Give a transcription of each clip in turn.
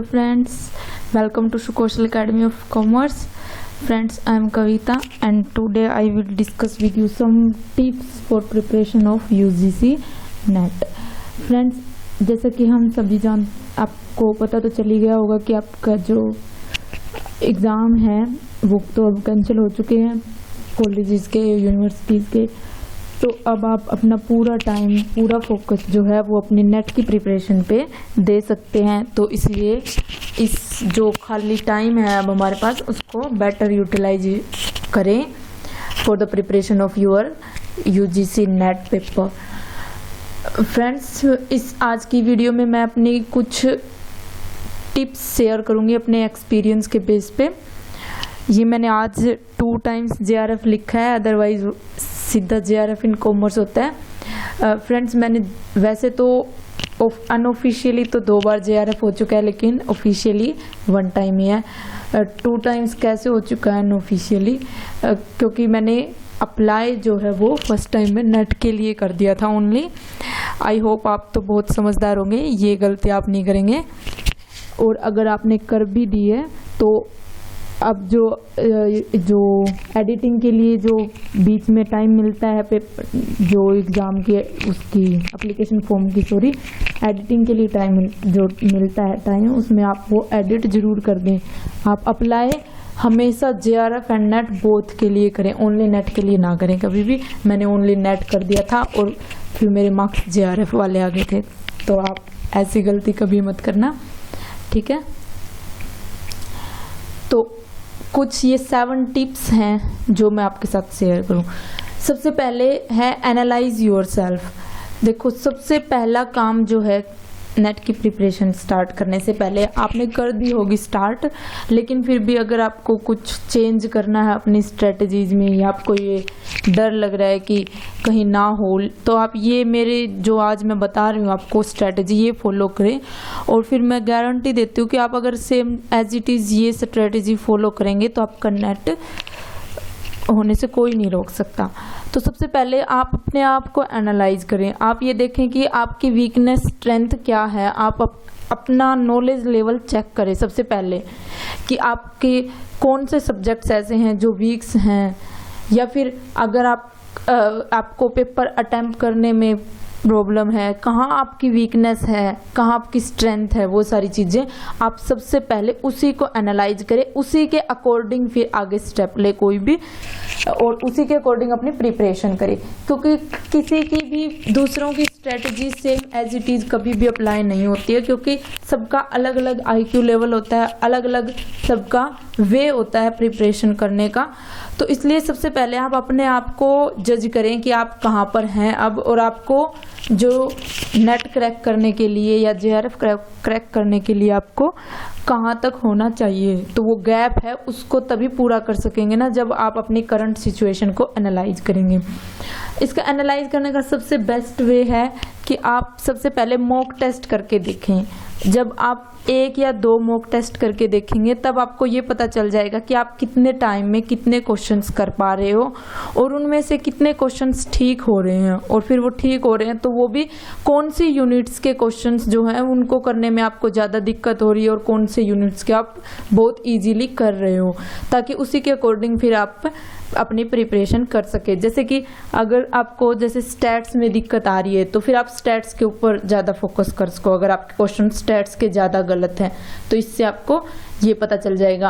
Friends, welcome to Sukoshal Academy of Commerce. Friends, I am Kavita and today I will discuss with you some tips for preparation of UGC NET. Friends, जैसा कि हम सभी आपको पता तो चली गया होगा कि आपका जो एग्ज़ाम है वो तो अब कैंसिल हो चुके हैं कॉलेजेस के, यूनिवर्सिटीज़ के। तो अब आप अपना पूरा टाइम, पूरा फोकस जो है वो अपनी नेट की प्रिपरेशन पे दे सकते हैं। तो इसलिए इस जो खाली टाइम है अब हमारे पास उसको बेटर यूटिलाइज करें for the preparation of your UGC net paper. Friends, इस आज की वीडियो में मैं अपनी कुछ टिप्स शेयर करूँगी अपने एक्सपीरियंस के बेस पे। ये मैंने आज 2 टाइम्स JRF लिखा है, अदरवाइज सीधा JRF इन कॉमर्स होता है। फ्रेंड्स, मैंने वैसे तो अनऑफिशियली तो 2 बार JRF हो चुका है, लेकिन ऑफिशियली 1 टाइम ही है। 2 टाइम्स कैसे हो चुका है अनऑफिशियली, क्योंकि मैंने अप्लाई जो है वो फर्स्ट टाइम में नेट के लिए कर दिया था ओनली। आई होप आप तो बहुत समझदार होंगे, ये गलती आप नहीं करेंगे। और अगर आपने कर भी दी है तो अब जो एडिटिंग के लिए जो बीच में टाइम मिलता है जो एग्ज़ाम के उसकी एप्लीकेशन फॉर्म की एडिटिंग के लिए टाइम जो मिलता है टाइम, उसमें आप वो एडिट ज़रूर कर दें। आप अप्लाई हमेशा JRF एंड नेट बोथ के लिए करें, ओनली नेट के लिए ना करें कभी भी। मैंने ओनली नेट कर दिया था और फिर मेरे मार्क्स JRF वाले आ गए थे। तो आप ऐसी गलती कभी मत करना, ठीक है। तो कुछ ये 7 टिप्स हैं जो मैं आपके साथ शेयर करूं। सबसे पहले है एनालाइज योरसेल्फ। देखो, सबसे पहला काम जो है नेट की प्रिपरेशन स्टार्ट करने से पहले आपने कर दी होगी स्टार्ट, लेकिन फिर भी अगर आपको कुछ चेंज करना है अपनी स्ट्रेटजीज में, या आपको ये डर लग रहा है कि कहीं ना हो, तो आप ये मेरे जो आज मैं बता रही हूँ आपको स्ट्रेटजी, ये फॉलो करें। और फिर मैं गारंटी देती हूँ कि आप अगर सेम एज इट इज़ ये स्ट्रेटजी फॉलो करेंगे तो आपका नेट होने से कोई नहीं रोक सकता। तो सबसे पहले आप अपने आप को एनालाइज करें। आप ये देखें कि आपकी वीकनेस स्ट्रेंथ क्या है। आप अपना नॉलेज लेवल चेक करें सबसे पहले कि आपके कौन से सब्जेक्ट्स ऐसे हैं जो वीक्स हैं, या फिर अगर आपको पेपर अटेम्प्ट करने में प्रॉब्लम है, कहाँ आपकी वीकनेस है, कहाँ आपकी स्ट्रेंथ है, वो सारी चीज़ें आप सबसे पहले उसी को एनालाइज करें, उसी के अकॉर्डिंग फिर आगे स्टेप ले कोई भी, और उसी के अकॉर्डिंग अपनी प्रिपरेशन करें। क्योंकि किसी की भी दूसरों की strategy same as it is कभी भी अप्लाई नहीं होती है, क्योंकि सबका अलग अलग IQ लेवल होता है, अलग अलग सबका वे होता है प्रिपरेशन करने का। तो इसलिए सबसे पहले आप अपने आप को जज करें कि आप कहाँ पर हैं अब, और आपको जो नेट क्रैक करने के लिए या JRF क्रैक करने के लिए आपको कहाँ तक होना चाहिए। तो वो गैप है उसको तभी पूरा कर सकेंगे ना जब आप अपनी करंट सिचुएशन को एनालाइज करेंगे। इसका एनालाइज करने का सबसे बेस्ट वे है कि आप सबसे पहले मॉक टेस्ट करके देखें। जब आप 1 या 2 मॉक टेस्ट करके देखेंगे तब आपको ये पता चल जाएगा कि आप कितने टाइम में कितने क्वेश्चंस कर पा रहे हो, और उनमें से कितने क्वेश्चंस ठीक हो रहे हैं। और फिर वो ठीक हो रहे हैं तो वो भी कौन सी यूनिट्स के क्वेश्चंस जो हैं उनको करने में आपको ज़्यादा दिक्कत हो रही है, और कौन से यूनिट्स के आप बहुत ईजीली कर रहे हो, ताकि उसी के अकॉर्डिंग फिर आप अपनी प्रिपरेशन कर सके। जैसे कि अगर आपको जैसे स्टैट्स में दिक्कत आ रही है तो फिर आप स्टैट्स के ऊपर ज़्यादा फोकस कर सको। अगर आपके क्वेश्चन स्टैट्स के ज़्यादा गलत हैं तो इससे आपको ये पता चल जाएगा।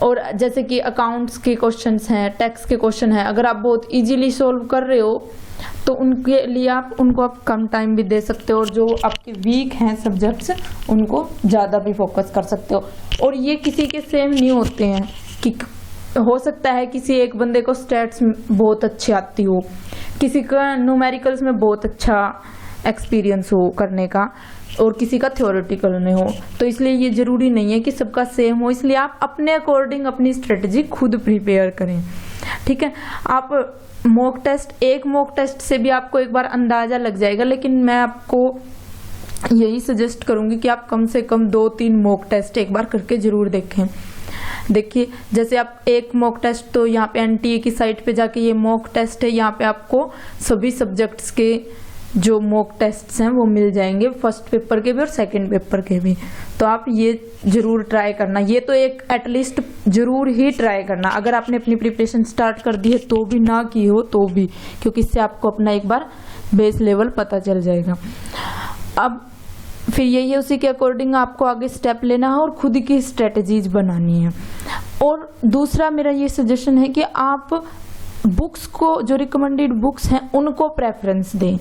और जैसे कि अकाउंट्स के क्वेश्चंस हैं, टैक्स के क्वेश्चन हैं, अगर आप बहुत इजीली सॉल्व कर रहे हो तो उनके लिए आप कम टाइम भी दे सकते हो, और जो आपके वीक हैं सब्जेक्ट्स उनको ज़्यादा भी फोकस कर सकते हो। और ये किसी के सेम नहीं होते हैं कि हो सकता है किसी एक बंदे को स्टैट्स बहुत अच्छी आती हो, किसी का न्यूमेरिकल्स में बहुत अच्छा एक्सपीरियंस हो करने का, और किसी का थ्योरेटिकल में हो। तो इसलिए ये ज़रूरी नहीं है कि सबका सेम हो, इसलिए आप अपने अकॉर्डिंग अपनी स्ट्रेटजी खुद प्रिपेयर करें, ठीक है। आप एक मॉक टेस्ट से भी आपको एक बार अंदाज़ा लग जाएगा, लेकिन मैं आपको यही सजेस्ट करूँगी कि आप कम से कम 2-3 मॉक टेस्ट एक बार करके ज़रूर देखें। देखिए, जैसे आप एक मॉक टेस्ट, तो यहाँ पे NTA की साइट पे जाके ये मॉक टेस्ट है, यहाँ पे आपको सभी सब्जेक्ट्स के जो मॉक टेस्ट्स हैं वो मिल जाएंगे, फर्स्ट पेपर के भी और सेकंड पेपर के भी। तो आप ये जरूर ट्राई करना, ये तो एक एटलीस्ट जरूर ही ट्राई करना। अगर आपने अपनी प्रिपरेशन स्टार्ट कर दी है तो भी, ना की हो तो भी, क्योंकि इससे आपको अपना एक बार बेस लेवल पता चल जाएगा। अब फिर यही है, उसी के अकॉर्डिंग आपको आगे स्टेप लेना है और खुद की स्ट्रेटजीज बनानी है। और दूसरा मेरा ये सजेशन है कि आप बुक्स को, जो रिकमेंडेड बुक्स हैं उनको प्रेफरेंस दें।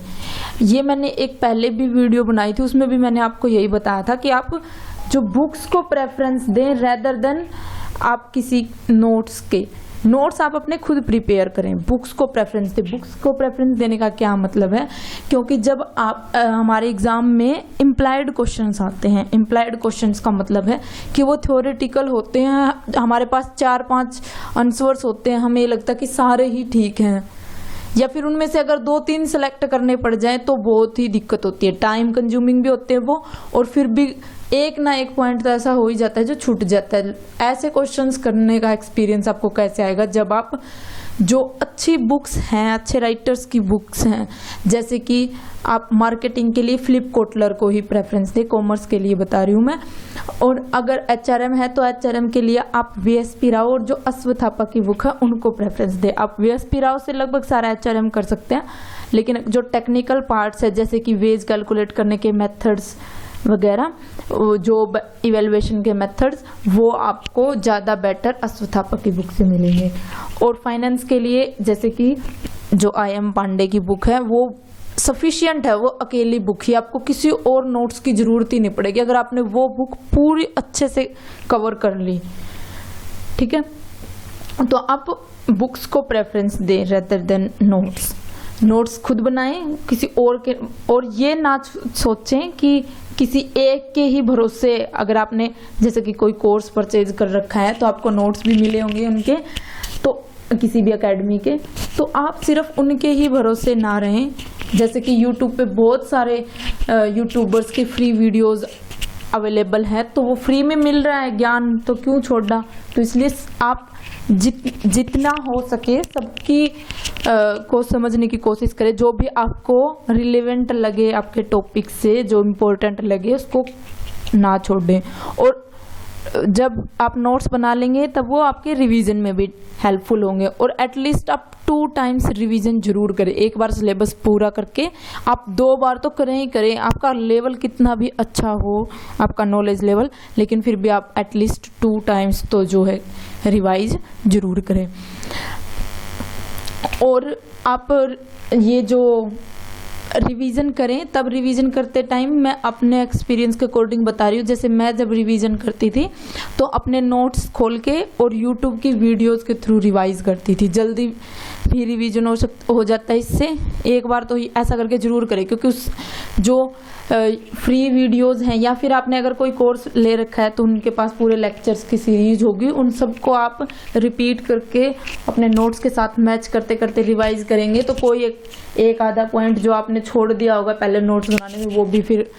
ये मैंने एक पहले भी वीडियो बनाई थी, उसमें भी मैंने आपको यही बताया था कि आप जो बुक्स को प्रेफरेंस दें रेदर देन आप किसी नोट्स के। नोट्स आप अपने खुद प्रिपेयर करें, बुक्स को प्रेफरेंस दें। बुक्स को प्रेफरेंस देने का क्या मतलब है, क्योंकि जब आप हमारे एग्जाम में इम्प्लाइड क्वेश्चंस आते हैं, इम्प्लाइड क्वेश्चंस का मतलब है कि वो थ्योरेटिकल होते हैं, हमारे पास 4-5 आंसर्स होते हैं, हमें लगता है कि सारे ही ठीक हैं, या फिर उनमें से अगर 2-3 सेलेक्ट करने पड़ जाए तो बहुत ही दिक्कत होती है, टाइम कंज्यूमिंग भी होते हैं वो, और फिर भी एक ना एक पॉइंट तो ऐसा हो ही जाता है जो छूट जाता है। ऐसे क्वेश्चंस करने का एक्सपीरियंस आपको कैसे आएगा, जब आप जो अच्छी बुक्स हैं, अच्छे राइटर्स की बुक्स हैं, जैसे कि आप मार्केटिंग के लिए फिलिप कोटलर को ही प्रेफरेंस दें, कॉमर्स के लिए बता रही हूँ मैं। और अगर एचआरएम है तो एचआरएम के लिए आप वीएसपी राव और जो अश्वत्थापा की बुक है उनको प्रेफरेंस दें। आप वीएसपी राव से लगभग सारा एचआरएम कर सकते हैं, लेकिन जो टेक्निकल पार्ट्स है जैसे कि वेज कैलकुलेट करने के मेथड्स वगैरह, जो इवेल्युएशन के मेथड्स, वो आपको ज़्यादा बेटर अश्वत्थापा की बुक से मिलेंगे। और फाइनेंस के लिए जैसे कि जो आई.एम. पांडे की बुक है वो सफिशिएंट है, वो अकेली बुक ही, आपको किसी और नोट्स की ज़रूरत ही नहीं पड़ेगी अगर आपने वो बुक पूरी अच्छे से कवर कर ली। ठीक है, तो आप बुक्स को प्रेफरेंस दें रेदर देन नोट्स। नोट्स खुद बनाएं किसी और के, और ये ना सोचें कि किसी एक के ही भरोसे, अगर आपने जैसे कि कोई कोर्स परचेज कर रखा है तो आपको नोट्स भी मिले होंगे उनके, तो किसी भी एकेडमी के, तो आप सिर्फ उनके ही भरोसे ना रहें। जैसे कि यूट्यूब पे बहुत सारे यूट्यूबर्स के फ्री वीडियोस अवेलेबल है, तो वो फ्री में मिल रहा है ज्ञान, तो क्यों छोड़ना। तो इसलिए आप जितना हो सके सबकी को समझने की कोशिश करें, जो भी आपको रिलेवेंट लगे, आपके टॉपिक से जो इम्पोर्टेंट लगे उसको ना छोड़ें। और जब आप नोट्स बना लेंगे तब वो आपके रिवीजन में भी हेल्पफुल होंगे। और एटलीस्ट आप 2 टाइम्स रिवीजन जरूर करें। एक बार सिलेबस पूरा करके आप 2 बार तो करें ही करें, आपका लेवल कितना भी अच्छा हो, आपका नॉलेज लेवल, लेकिन फिर भी आप एटलीस्ट 2 टाइम्स तो जो है रिवाइज जरूर करें। और आप ये जो रिवीजन करें, तब रिवीजन करते टाइम मैं अपने एक्सपीरियंस के अकॉर्डिंग बता रही हूँ। जैसे मैं जब रिवीजन करती थी तो अपने नोट्स खोल के और यूट्यूब की वीडियोस के थ्रू रिवाइज करती थी, जल्दी भी रिवीजन हो जाता है इससे। एक बार तो ऐसा करके जरूर करें, क्योंकि उस जो फ्री वीडियोस हैं, या फिर आपने अगर कोई कोर्स ले रखा है तो उनके पास पूरे लेक्चर्स की सीरीज होगी, उन सबको आप रिपीट करके अपने नोट्स के साथ मैच करते करते रिवाइज करेंगे, तो कोई एक आधा पॉइंट जो आपने छोड़ दिया होगा पहले नोट्स बनाने में वो भी फिर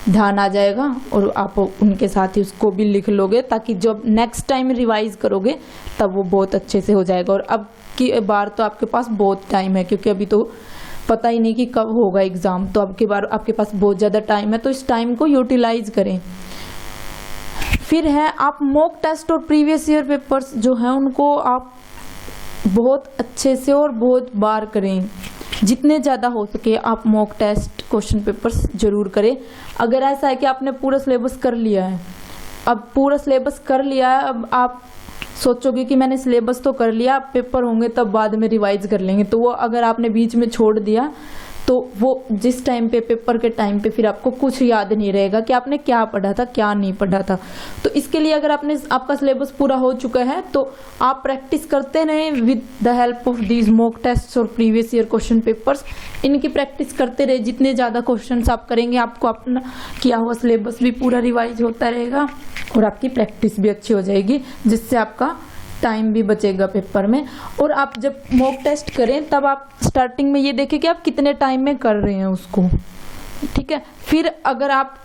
ध्यान आ जाएगा और आप उनके साथ ही उसको भी लिख लोगे, ताकि जब नेक्स्ट टाइम रिवाइज करोगे तब वो बहुत अच्छे से हो जाएगा। और अब की बार तो आपके पास बहुत टाइम है, क्योंकि अभी तो पता ही नहीं कि कब होगा एग्जाम, तो अब की बार आपके पास बहुत ज़्यादा टाइम है, तो इस टाइम को यूटिलाइज करें। फिर है आप मॉक टेस्ट और प्रीवियस ईयर पेपर्स जो हैं उनको आप बहुत अच्छे से और बहुत बार करें, जितने ज़्यादा हो सके आप मॉक टेस्ट क्वेश्चन पेपर्स जरूर करें। अगर ऐसा है कि आपने पूरा सिलेबस कर लिया है, अब पूरा सिलेबस कर लिया है, अब आप सोचोगे कि मैंने सिलेबस तो कर लिया, पेपर होंगे तब बाद में रिवाइज कर लेंगे, तो वो अगर आपने बीच में छोड़ दिया तो वो जिस टाइम पे पेपर के टाइम पे फिर आपको कुछ याद नहीं रहेगा कि आपने क्या पढ़ा था क्या नहीं पढ़ा था। तो इसके लिए अगर आपका सिलेबस पूरा हो चुका है तो आप प्रैक्टिस करते रहें with the help of these mock tests और प्रीवियस ईयर क्वेश्चन पेपर्स। इनकी प्रैक्टिस करते रहे, जितने ज़्यादा क्वेश्चंस आप करेंगे आपको अपना किया हुआ सिलेबस भी पूरा रिवाइज होता रहेगा और आपकी प्रैक्टिस भी अच्छी हो जाएगी, जिससे आपका टाइम भी बचेगा पेपर में। और आप जब मॉक टेस्ट करें तब आप स्टार्टिंग में ये देखें कि आप कितने टाइम में कर रहे हैं उसको, ठीक है। फिर अगर आप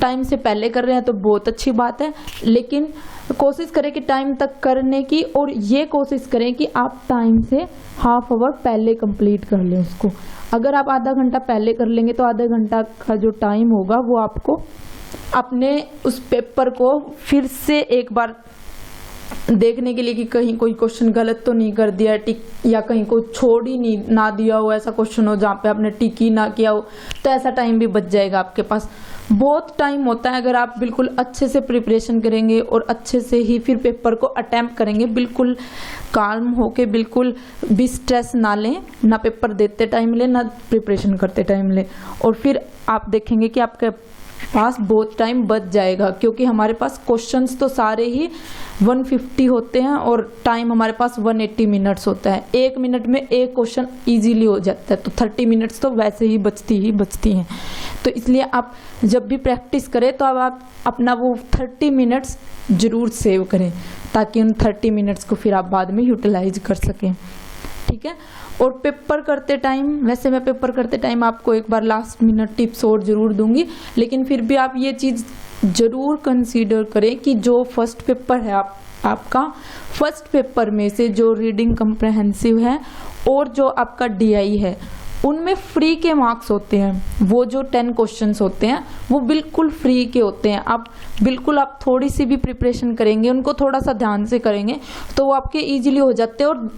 टाइम से पहले कर रहे हैं तो बहुत अच्छी बात है, लेकिन कोशिश करें कि टाइम तक करने की, और ये कोशिश करें कि आप टाइम से हाफ आवर पहले कंप्लीट कर लें उसको। अगर आप आधा घंटा पहले कर लेंगे तो आधा घंटा का जो टाइम होगा वो आपको अपने उस पेपर को फिर से एक बार देखने के लिए कि कहीं कोई क्वेश्चन गलत तो नहीं कर दिया टिक, या कहीं को छोड़ ही नहीं ना दिया हो, ऐसा क्वेश्चन हो जहाँ पे आपने टिक ही ना किया हो, तो ऐसा टाइम भी बच जाएगा आपके पास। बहुत टाइम होता है अगर आप बिल्कुल अच्छे से प्रिपरेशन करेंगे और अच्छे से ही फिर पेपर को अटेम्प्ट करेंगे, बिल्कुल काल्म होके, बिल्कुल भी स्ट्रेस ना लें, ना पेपर देते टाइम लें ना प्रिपरेशन करते टाइम लें, और फिर आप देखेंगे कि आपके पास बहुत टाइम बच जाएगा, क्योंकि हमारे पास क्वेश्चंस तो सारे ही 150 होते हैं और टाइम हमारे पास 180 मिनट्स होता है। 1 मिनट में एक क्वेश्चन इजीली हो जाता है, तो 30 मिनट्स तो वैसे ही बचती हैं। तो इसलिए आप जब भी प्रैक्टिस करें तो अब आप अपना वो 30 मिनट्स जरूर सेव करें, ताकि उन 30 मिनट्स को फिर आप बाद में यूटिलाइज कर सकें। ठीक है। और पेपर करते टाइम, वैसे मैं पेपर करते टाइम आपको एक बार लास्ट मिनट टिप्स और ज़रूर दूंगी, लेकिन फिर भी आप ये चीज़ ज़रूर कंसीडर करें कि जो फर्स्ट पेपर है आपका फर्स्ट पेपर में से जो रीडिंग कम्प्रहेंसिव है और जो आपका DI है, उनमें फ्री के मार्क्स होते हैं। वो जो 10 क्वेश्चंस होते हैं वो बिल्कुल फ्री के होते हैं। आप थोड़ी सी भी प्रिपरेशन करेंगे, उनको थोड़ा सा ध्यान से करेंगे तो वो आपके इजीली हो जाते हैं, और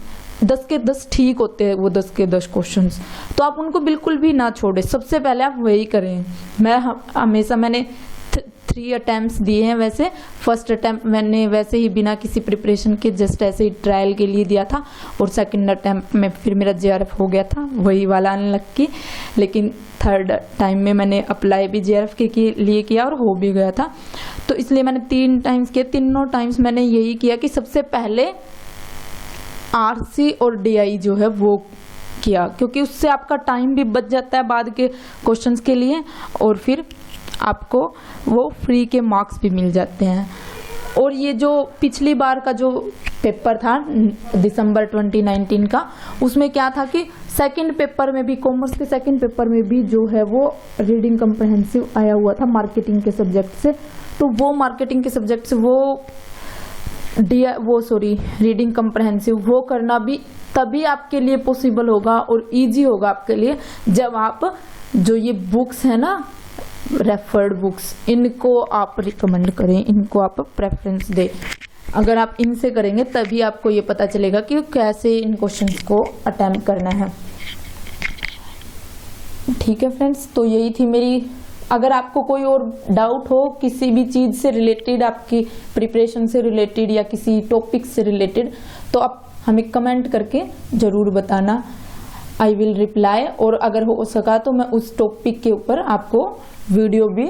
10 के 10 ठीक होते हैं वो 10 के 10 क्वेश्चंस, तो आप उनको बिल्कुल भी ना छोड़ें। सबसे पहले आप वही करें। मैंने 3 अटैम्प्ट्स दिए हैं। वैसे फर्स्ट अटैम्प्ट मैंने वैसे ही बिना किसी प्रिपरेशन के जस्ट ऐसे ही ट्रायल के लिए दिया था, और सेकंड अटैम्प्ट में फिर मेरा JRF हो गया था, वही वाला अनलक्की। लेकिन थर्ड टाइम में मैंने अप्लाई भी JRF के लिए किया और हो भी गया था। तो इसलिए मैंने 3 टाइम्स किया। तीनों टाइम्स मैंने यही किया कि सबसे पहले RC और DI जो है वो किया, क्योंकि उससे आपका टाइम भी बच जाता है बाद के क्वेश्चंस के लिए, और फिर आपको वो फ्री के मार्क्स भी मिल जाते हैं। और ये जो पिछली बार का जो पेपर था दिसंबर 2019 का, उसमें क्या था कि सेकंड पेपर में भी, कॉमर्स के सेकंड पेपर में भी जो है वो रीडिंग कम्प्रहेंसिव आया हुआ था मार्केटिंग के सब्जेक्ट से। तो वो मार्केटिंग के सब्जेक्ट से रीडिंग कम्प्रहेंसिव वो करना भी तभी आपके लिए पॉसिबल होगा और इजी होगा आपके लिए, जब आप जो ये बुक्स है ना, रेफर्ड बुक्स, इनको आप रिकमेंड करें, इनको आप प्रेफरेंस दें। अगर आप इनसे करेंगे तभी आपको ये पता चलेगा कि कैसे इन क्वेश्चंस को अटेम्प्ट करना है। ठीक है फ्रेंड्स, तो यही थी मेरी। अगर आपको कोई और डाउट हो किसी भी चीज़ से रिलेटेड, आपकी प्रिपरेशन से रिलेटेड या किसी टॉपिक से रिलेटेड, तो आप हमें कमेंट करके ज़रूर बताना। आई विल रिप्लाई, और अगर हो सका तो मैं उस टॉपिक के ऊपर आपको वीडियो भी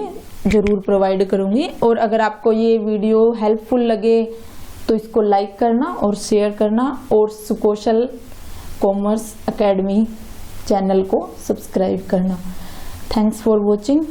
ज़रूर प्रोवाइड करूँगी। और अगर आपको ये वीडियो हेल्पफुल लगे तो इसको लाइक करना और शेयर करना, और सुकौशल कॉमर्स एकेडमी चैनल को सब्सक्राइब करना। Thanks for watching.